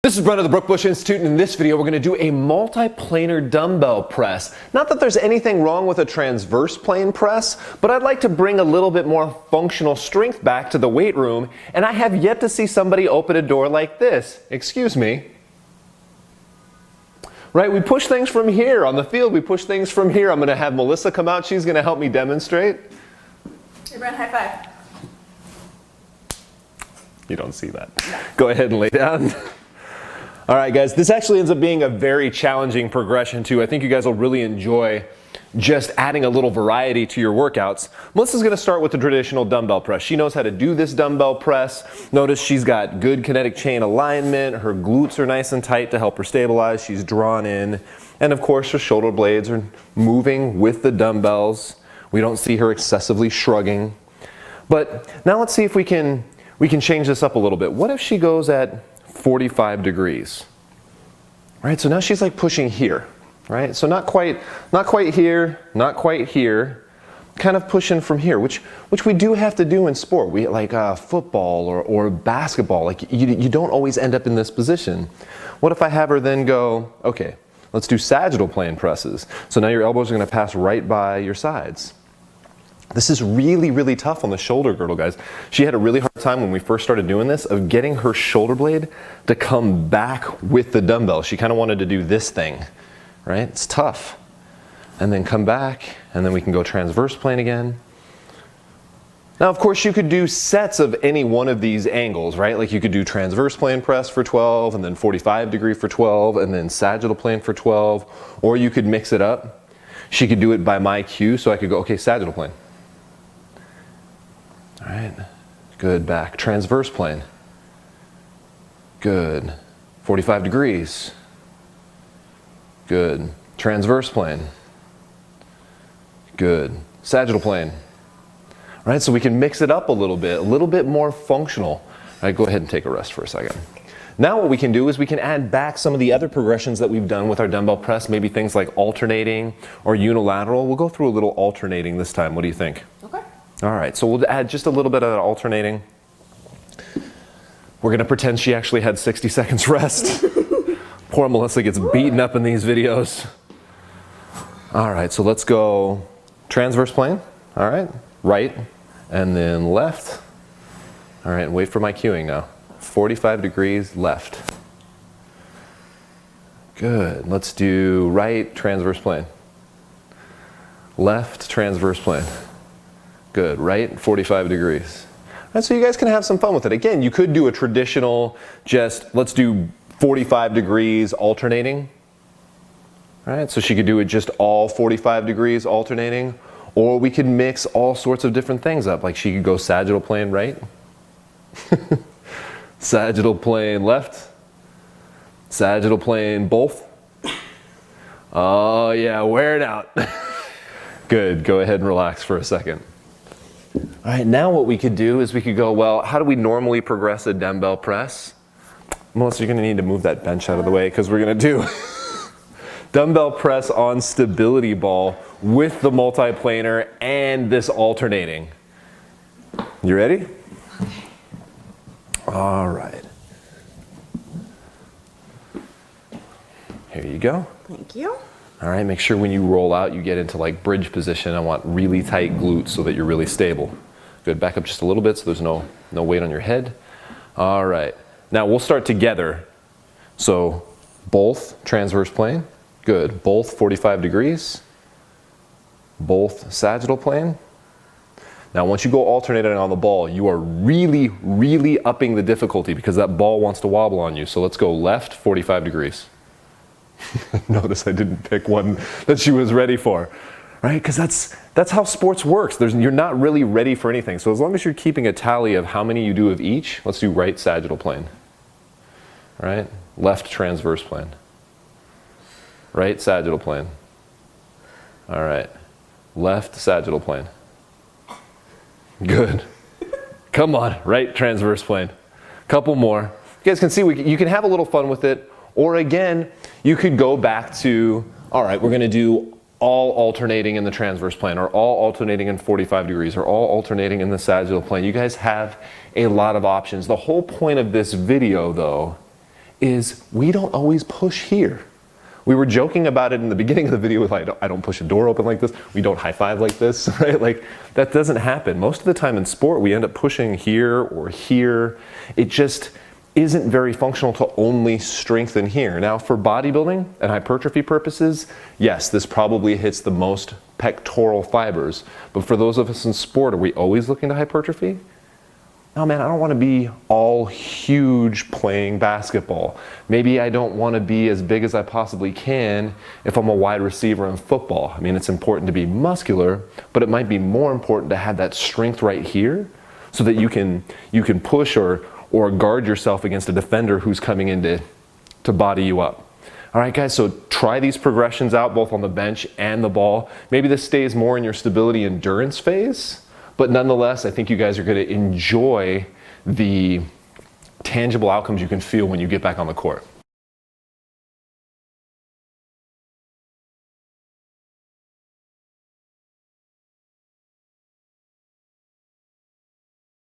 This is Brent of the Brookbush Institute, and in this video we're going to do a multiplanar dumbbell press. Not that there's anything wrong with a transverse plane press, but I'd like to bring a little bit more functional strength back to the weight room, and I have yet to see somebody open a door like this. Excuse me. Right, we push things from here. On the field, we push things from here. I'm going to have Melissa come out. She's going to help me demonstrate. Hey, Brent, high five. You don't see that. No. Go ahead and lay down. All right, guys, this actually ends up being a very challenging progression too. I think you guys will really enjoy just adding a little variety to your workouts. Melissa's gonna start with the traditional dumbbell press. She knows how to do this dumbbell press. Notice she's got good kinetic chain alignment. Her glutes are nice and tight to help her stabilize. She's drawn in. And of course, her shoulder blades are moving with the dumbbells. We don't see her excessively shrugging. But now let's see if we can change this up a little bit. What if she goes at 45 degrees? Right, so now she's like pushing here, right? So not quite here, not quite here, kind of pushing from here, which we do have to do in sport. We like football or basketball, like you don't always end up in this position. What if I have her then go, okay, let's do sagittal plane presses. So now your elbows are gonna pass right by your sides. This is really, really tough on the shoulder girdle, guys. She had a really hard time when we first started doing this of getting her shoulder blade to come back with the dumbbell. She kind of wanted to do this thing, right? It's tough. And then come back, and then we can go transverse plane again. Now, of course, you could do sets of any one of these angles, right? Like you could do transverse plane press for 12, and then 45 degree for 12, and then sagittal plane for 12, or you could mix it up. She could do it by my cue, so I could go, okay, sagittal plane. All right, good, back. Transverse plane. Good. 45 degrees. Good. Transverse plane. Good. Sagittal plane. All right, so we can mix it up a little bit more functional. All right, go ahead and take a rest for a second. Now what we can do is we can add back some of the other progressions that we've done with our dumbbell press, maybe things like alternating or unilateral. We'll go through a little alternating this time. What do you think? Okay. All right, so we'll add just a little bit of alternating. We're gonna pretend she actually had 60 seconds rest. Poor Melissa gets beaten up in these videos. All right, so let's go transverse plane. All right, right, and then left. All right, wait for my cueing now. 45 degrees left. Good, let's do right transverse plane. Left transverse plane. Good, right, 45 degrees. And so you guys can have some fun with it. Again, you could do a traditional, just let's do 45 degrees alternating. All right, so she could do it just all 45 degrees alternating, or we could mix all sorts of different things up. Like she could go sagittal plane right, sagittal plane left, sagittal plane both. Oh yeah, wear it out. Good, go ahead and relax for a second. All right, now what we could do is we could go, well, how do we normally progress a dumbbell press? Melissa, you're gonna need to move that bench out of the way because we're gonna do dumbbell press on stability ball with the multiplanar and this alternating. You ready? All right. Here you go. Thank you. All right, make sure when you roll out, you get into like bridge position. I want really tight glutes so that you're really stable. Good, back up just a little bit so there's no weight on your head. All right, now we'll start together. So both transverse plane, good. Both 45 degrees, both sagittal plane. Now once you go alternating on the ball, you are really, really upping the difficulty because that ball wants to wobble on you. So let's go left 45 degrees. Notice I didn't pick one that she was ready for, right? Because that's how sports works. You're not really ready for anything. So as long as you're keeping a tally of how many you do of each, let's do right sagittal plane, right? Left transverse plane, right sagittal plane. All right, left sagittal plane. Good. Come on, right transverse plane. Couple more. You guys can see you can have a little fun with it. Or again, you could go back to, all right, we're gonna do all alternating in the transverse plane, or all alternating in 45 degrees, or all alternating in the sagittal plane. You guys have a lot of options. The whole point of this video, though, is we don't always push here. We were joking about it in the beginning of the video with, I don't push a door open like this. We don't high five like this, right? Like, that doesn't happen. Most of the time in sport, we end up pushing here or here. It just isn't very functional to only strengthen here. Now, for bodybuilding and hypertrophy purposes, yes, this probably hits the most pectoral fibers. But for those of us in sport, are we always looking to hypertrophy? Oh man, I don't want to be all huge playing basketball. Maybe I don't want to be as big as I possibly can if I'm a wide receiver in football. I mean, it's important to be muscular, but it might be more important to have that strength right here so that you can push or guard yourself against a defender who's coming in to body you up. All right, guys, so try these progressions out both on the bench and the ball. Maybe this stays more in your stability endurance phase, but nonetheless, I think you guys are going to enjoy the tangible outcomes you can feel when you get back on the court.